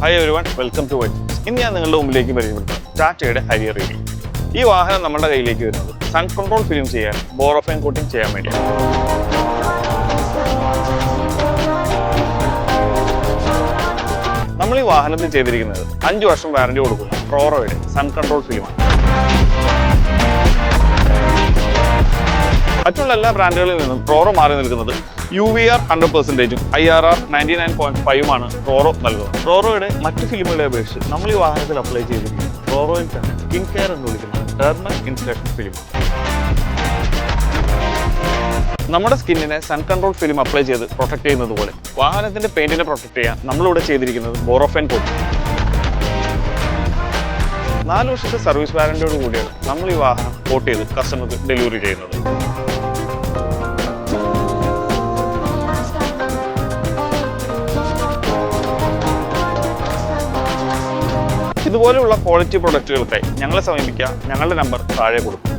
Hi everyone, welcome to White. ഇന്ന് ഞാൻ നിങ്ങളുടെ മുമ്പിലേക്ക് പരിചയപ്പെടുത്താം ടാറ്റയുടെ ഹരിയർ EV. ഈ വാഹനം നമ്മുടെ കയ്യിലേക്ക് വരുന്നത് സൺ കൺട്രോൾ ഫിലിം ചെയ്യാൻ ബോറോഫൈൻ കോട്ടിംഗ് ചെയ്യാൻ വേണ്ടിയാണ്. നമ്മൾ ഈ വാഹനത്തിൽ ചെയ്തിരിക്കുന്നത് 5 വർഷം വാറന്റി കൊടുക്കുന്ന റോറോയുടെ സൺ കൺട്രോൾ ഫിലിമാണ്. മറ്റുള്ള എല്ലാ ബ്രാൻഡുകളിൽ നിന്നും റോറോ മാറി നിൽക്കുന്നത് UVR 100%, IRR 99.5 റോറോ നൽകുന്നത്. റോറോയുടെ മറ്റു ഫിലിമുകളെ അപേക്ഷിച്ച് നമ്മൾ ഈ വാഹനത്തിൽ അപ്ലൈ ചെയ്തിരിക്കുന്നത് റോറോയിൽ തന്നെ സ്കിൻ കെയർ എന്ന് വിളിക്കുന്ന ടെർമൽ ഇൻസുലേഷൻ ഫിലിം. നമ്മുടെ സ്കിന്നിനെ സൺ കൺട്രോൾ ഫിലിം അപ്ലൈ ചെയ്ത് പ്രൊട്ടക്ട് ചെയ്യുന്നത് പോലെ വാഹനത്തിന്റെ പെയിന്റിനെ പ്രൊട്ടക്ട് ചെയ്യാൻ നമ്മളിവിടെ ചെയ്തിരിക്കുന്നത് ബോറോഫൈൻ കോട്ടിംഗ്. 4 വർഷത്തെ സർവീസ് വാറന്റിയോട് കൂടിയാണ് നമ്മൾ ഈ വാഹനം കോട്ട് ചെയ്ത് കസ്റ്റമർക്ക് ഡെലിവറി ചെയ്യുന്നത്. ഇതുപോലെയുള്ള ക്വാളിറ്റി പ്രൊഡക്റ്റുകൾക്കായി ഞങ്ങളെ സമീപിക്കുക. ഞങ്ങളുടെ നമ്പർ താഴെ കൊടുക്കും.